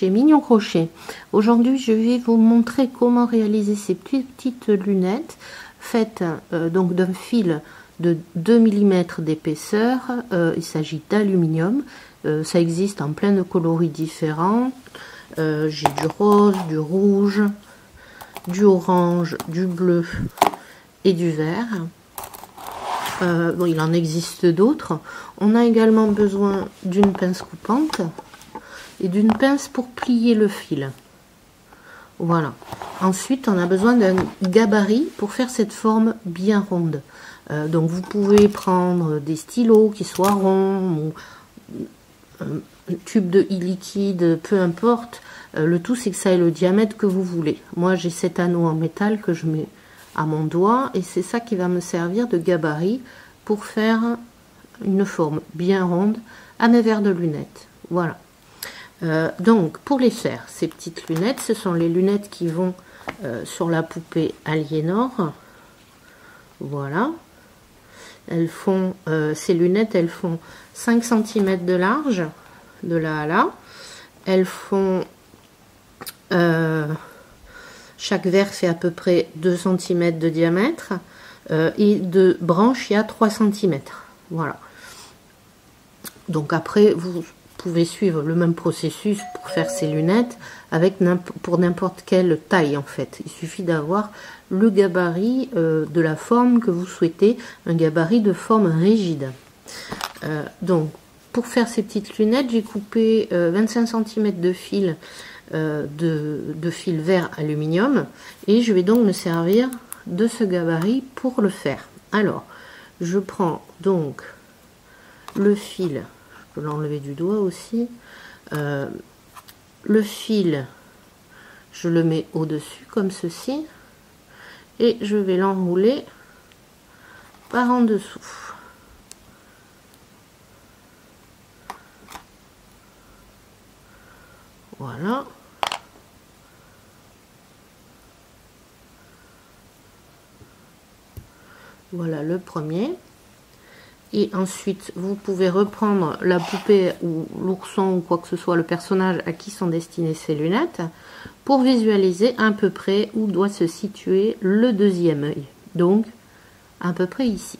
chez Mignon Crochet. Aujourd'hui, je vais vous montrer comment réaliser ces petites lunettes faites donc d'un fil de 2 mm d'épaisseur. Il s'agit d'aluminium. Ça existe en plein de coloris différents. J'ai du rose, du rouge, du orange, du bleu et du vert. Bon, il en existe d'autres. On a également besoin d'une pince coupante et d'une pince pour plier le fil. Voilà. Ensuite, on a besoin d'un gabarit pour faire cette forme bien ronde. Donc, vous pouvez prendre des stylos qui soient ronds ou un tube de liquide, peu importe. Le tout, c'est que ça ait le diamètre que vous voulez. Moi, j'ai cet anneau en métal que je mets à mon doigt et c'est ça qui va me servir de gabarit pour faire une forme bien ronde à mes verres de lunettes. Voilà. Donc pour les faire, ces petites lunettes, ce sont les lunettes qui vont sur la poupée Aliénor. Voilà. Elles font, ces lunettes, elles font 5 cm de large, de là à là. Elles font, chaque verre fait à peu près 2 cm de diamètre. Et de branche, il y a 3 cm. Voilà. Donc après, vous pouvez suivre le même processus pour faire ces lunettes avec pour n'importe quelle taille en fait. Il suffit d'avoir le gabarit de la forme que vous souhaitez, un gabarit de forme rigide. Donc pour faire ces petites lunettes, j'ai coupé 25 cm de fil de fil vert aluminium et je vais donc me servir de ce gabarit pour le faire. Alors je prends donc le fil, je peux l'enlever du doigt aussi, le fil je le mets au dessus comme ceci et je vais l'enrouler par en dessous. Voilà. Voilà le premier. Et ensuite, vous pouvez reprendre la poupée ou l'ourson ou quoi que ce soit, le personnage à qui sont destinées ces lunettes, pour visualiser à peu près où doit se situer le deuxième œil. Donc, à peu près ici.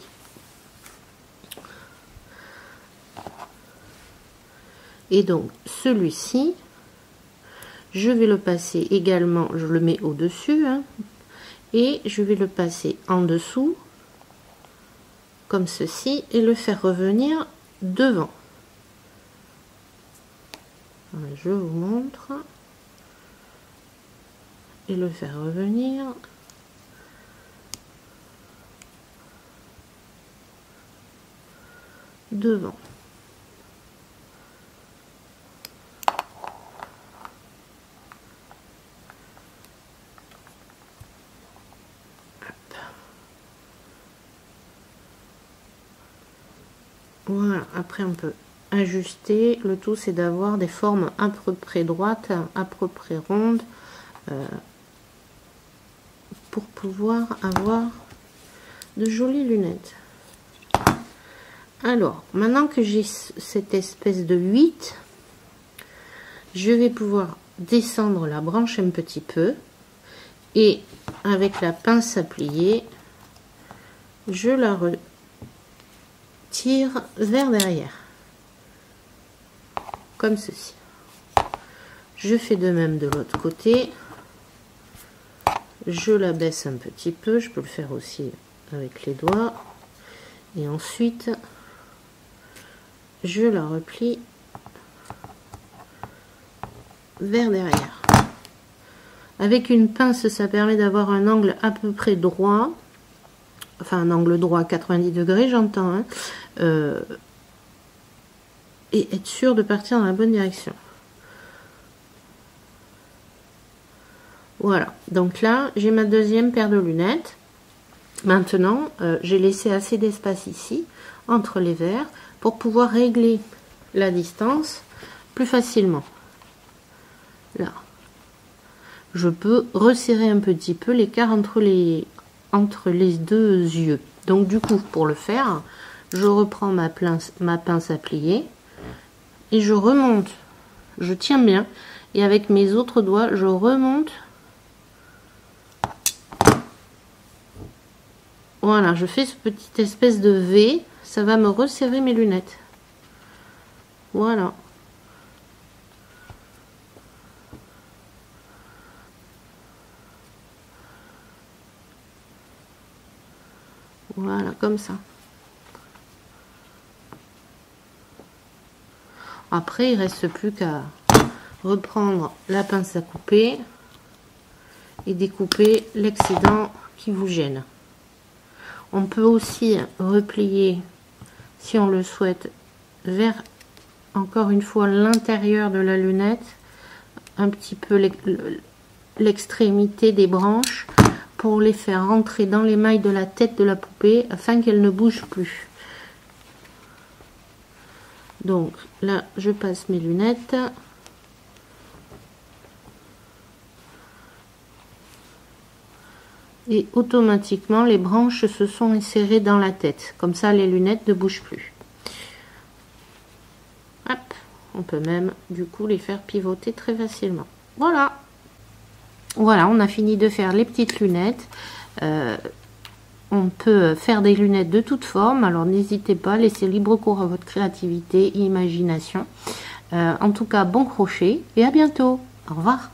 Et donc, celui-ci, je vais le passer également, je le mets au-dessus, hein, et je vais le passer en dessous, comme ceci, et le faire revenir devant. Je vous montre. Et le faire revenir devant. Voilà, après on peut ajuster. Le tout c'est d'avoir des formes à peu près droites, à peu près rondes, pour pouvoir avoir de jolies lunettes. Alors, maintenant que j'ai cette espèce de 8, je vais pouvoir descendre la branche un petit peu et avec la pince à plier, je la retire vers derrière, comme ceci. Je fais de même de l'autre côté. Je la baisse un petit peu, je peux le faire aussi avec les doigts. Et ensuite, je la replie vers derrière. Avec une pince, ça permet d'avoir un angle à peu près droit. Enfin, un angle droit à 90 degrés, j'entends. Hein, et être sûr de partir dans la bonne direction. Voilà, donc là j'ai ma deuxième paire de lunettes. Maintenant j'ai laissé assez d'espace ici entre les verres pour pouvoir régler la distance plus facilement. Là je peux resserrer un petit peu l'écart entre les deux yeux. Donc du coup, pour le faire, je reprends ma pince à plier et je remonte, je tiens bien Et avec mes autres doigts, je remonte. Voilà, je fais ce petit espèce de V. Ça va me resserrer mes lunettes. Voilà. Voilà, comme ça. Après, il ne reste plus qu'à reprendre la pince à couper et découper l'excédent qui vous gêne. On peut aussi replier, si on le souhaite, vers, encore une fois, l'intérieur de la lunette, un petit peu l'extrémité des branches, pour les faire rentrer dans les mailles de la tête de la poupée afin qu'elle ne bouge plus. Donc là, je passe mes lunettes. Et automatiquement, les branches se sont insérées dans la tête. Comme ça, les lunettes ne bougent plus. Hop, on peut même, du coup, les faire pivoter très facilement. Voilà. Voilà, on a fini de faire les petites lunettes. On peut faire des lunettes de toutes formes, alors n'hésitez pas, laissez libre cours à votre créativité et imagination. En tout cas, bon crochet et à bientôt. Au revoir.